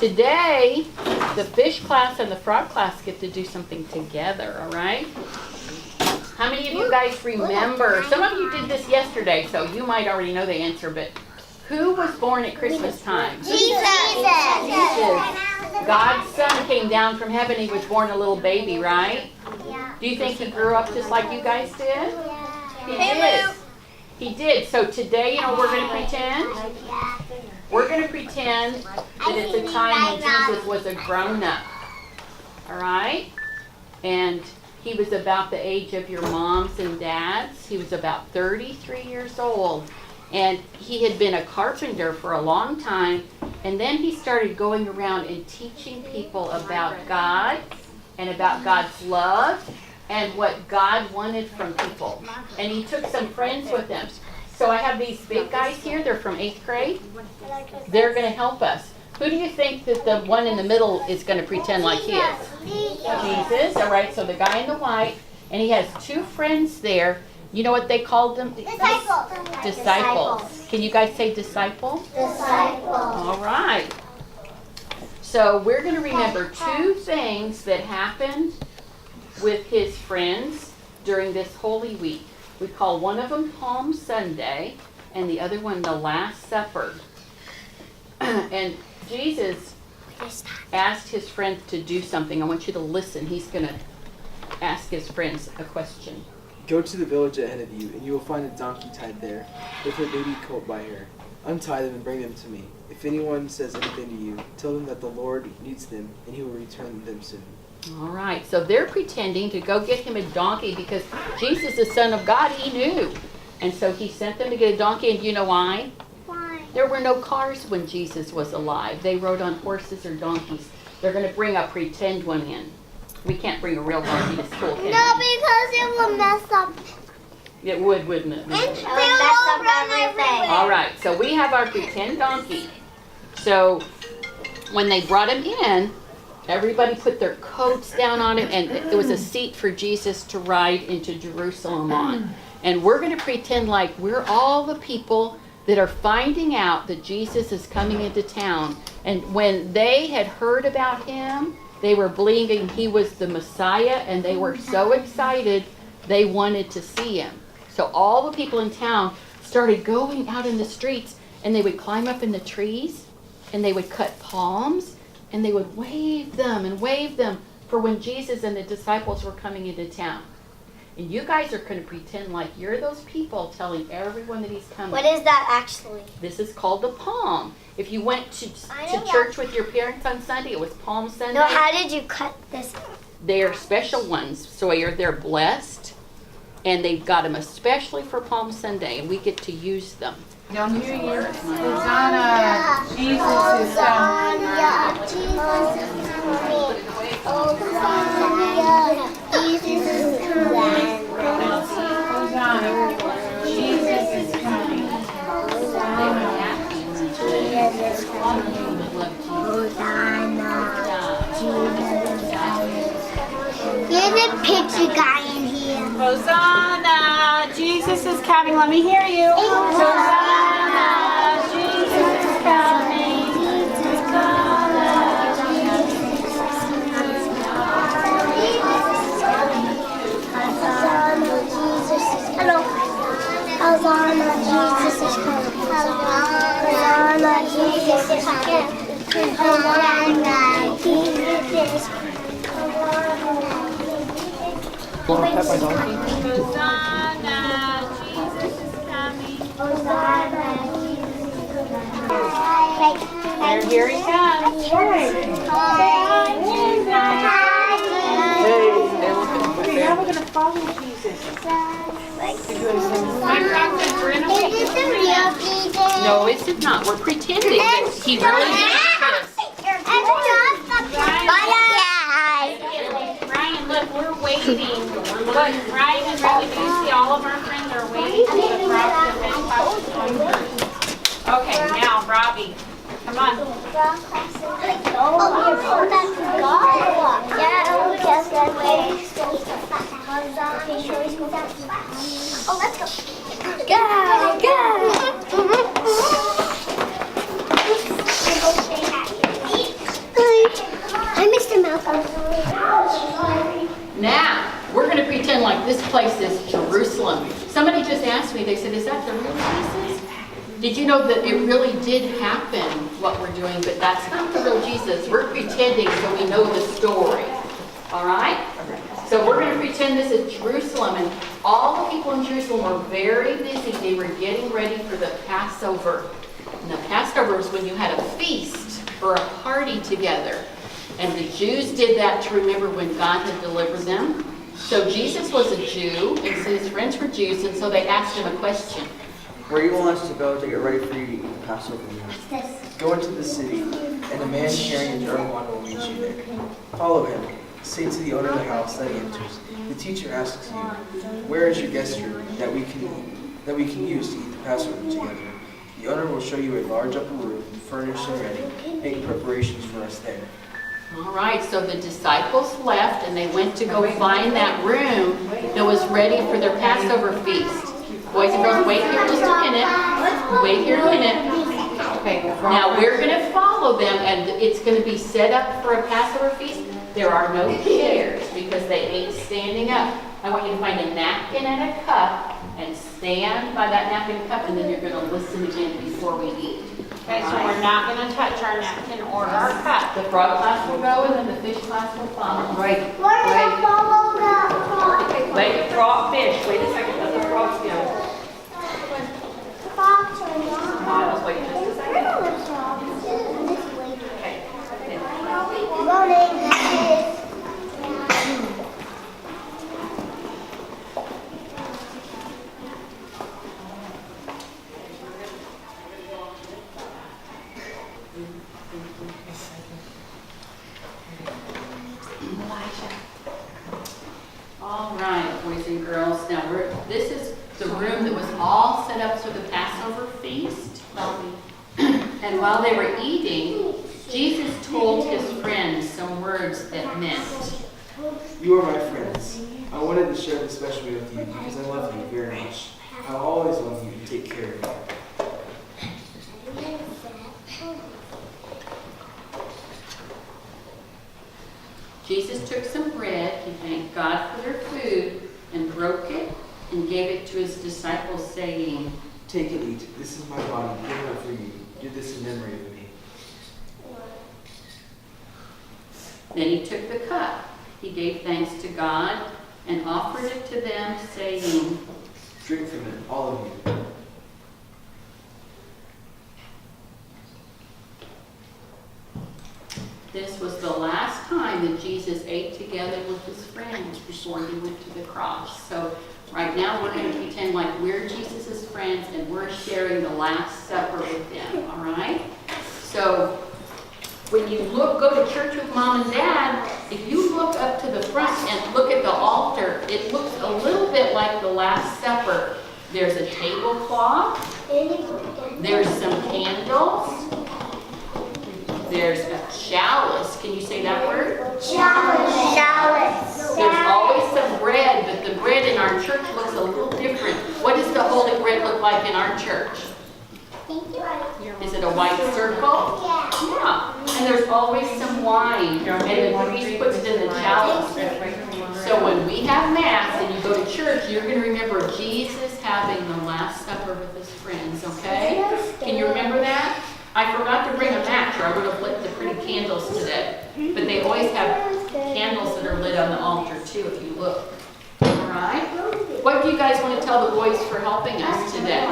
today, the fish class and the frog class get to do something together, all right? How many of you guys remember? Some of you did this yesterday, so you might already know the answer, but who was born at Christmas time? Jesus. God's son came down from heaven. He was born a little baby, right? Yeah. Do you think he grew up just like you guys did? Yeah. He did. He did. So today, you know, we're going to pretend. We're going to pretend that it's a time when Jesus was a grown-up. All right? And he was about the age of your moms and dads. He was about 33 years old. And he had been a carpenter for a long time. And then he started going around and teaching people about God and about God's love and what God wanted from people. And he took some friends with him. So I have these big guys here. They're from 8th grade. They're going to help us. Who do you think that the one in the middle is going to pretend like he is? Jesus. All right, so the guy in the white. And he has two friends there. You know what they called them? Disciples. Can you guys say disciple? Disciple. All right. So we're going to remember two things that happened with his friends during this Holy Week. We call one of them Palm Sunday and the other one the Last Supper. And Jesus asked his friends to do something. I want you to listen. He's going to ask his friends a question. Go to the village ahead of you, and you will find a donkey tied there, with her baby colt by her. Untie them and bring them to me. If anyone says anything to you, tell them that the Lord needs them, and he will return them soon. All right, so they're pretending to go get him a donkey because Jesus, the Son of God, he knew. And so he sent them to get a donkey, and you know why? Why? There were no cars when Jesus was alive. They rode on horses or donkeys. They're going to bring a pretend one in. We can't bring a real donkey to school, can we? No, because it will mess up. It would, wouldn't it? It will mess up everything. All right, so we have our pretend donkey. So when they brought him in, everybody put their coats down on him, and it was a seat for Jesus to ride into Jerusalem on. And we're going to pretend like we're all the people that are finding out that Jesus is coming into town. And when they had heard about him, they were believing he was the Messiah, and they were so excited they wanted to see him. So all the people in town started going out in the streets, and they would climb up in the trees, and they would cut palms, and they would wave them for when Jesus and the disciples were coming into town. And you guys are going to pretend like you're those people telling everyone that he's coming. What is that actually? This is called the palm. If you went to church with your parents on Sunday, it was Palm Sunday. No, how did you cut this? They're special ones, so they're blessed, and they've got them especially for Palm Sunday, and we get to use them. Down here, Hosanna, Jesus is coming. Jesus is coming. Hosanna, Jesus is coming. You're the picture guy in here. Hosanna, Jesus is coming. Let me hear you. Hosanna, Jesus is coming. Hello. Hosanna, Jesus is coming. Hosanna, Jesus is coming. Hosanna, Jesus is coming. Want to pet my donkey? Hosanna, Jesus is coming. Hosanna, Jesus is coming. And here he comes. Now we're going to follow Jesus. Is this the real Jesus? No, it's not. We're pretending that he really is. Ryan, look, we're waiting. Look, Ryan and Riley, do you see all of our friends are waiting for the crowd to Okay, now, Robbie, come on. Oh, let's go. Go, go. pretend like this place is Jerusalem. Somebody just asked me, they said, is that the real Jesus? Did you know that it really did happen, what we're doing, but that's not the real Jesus. We're pretending so we know the story. All right? So we're going to pretend this is Jerusalem, and all the people in Jerusalem were very busy. They were getting ready for the Passover. And the Passover was when you had a feast or a party together. And the Jews did that to remember when God had delivered them. So Jesus was a Jew, and so his friends were Jews, and so they asked him a question. Where do you want us to go to get ready for you to eat the Passover meal? Go into the city, and a man carrying a jar of wine will meet you there. Follow him. Say to the owner of the house that he enters, the teacher asks you, where is your guest room that we can use to eat the Passover together? The owner will show you a large upper room, furnished and ready. Make preparations for us there. All right, so the disciples left, and they went to go find that room that was ready for their Passover feast. Boys and girls, wait here just a minute. Wait here a minute. Okay, now we're going to follow them, and it's going to be set up for a Passover feast. There are no chairs because they ate standing up. I want you to find a napkin and a cup and stand by that napkin and cup, and then you're going to listen again before we eat. Okay, so we're not going to touch our napkin or our cup. The frog class will go, and then the fish class will follow. Right. Wait, frog, fish. Wait a second, let the frogs go. Miles, wait just a second. All right, boys and girls. Now this is the room that was all set up for the Passover feast. And while they were eating, Jesus told his friends some words that meant, You are my friends. I wanted to share this especially with you because I love you very much. I'll always love you and take care of you. Jesus took some bread, he thanked God for their food, and broke it and gave it to his disciples, saying, Take and eat. This is my body, given up for you. Do this in memory of me. Then he took the cup. He gave thanks to God and offered it to them, saying, Drink from it, all of you. This was the last time that Jesus ate together with his friends before he went to the cross. So right now we're going to pretend like we're Jesus' friends and we're sharing the Last Supper with them, all right? So when you go to church with mom and dad, if you look up to the front and look at the altar, it looks a little bit like the Last Supper. There's a tablecloth, there's some candles, there's a chalice. Can you say that word? Chalice. There's always some bread, but the bread in our church looks a little different. What does the holy bread look like in our church? Is it a white circle? Yeah. And there's always some wine, and the priest puts it in the chalice. So when we have Mass and you go to church, you're going to remember Jesus having the Last Supper with his friends, okay? Can you remember that? I forgot to bring a match, or I would have lit the pretty candles today. But they always have candles that are lit on the altar, too, if you look. All right? What do you guys want to tell the boys for helping us today?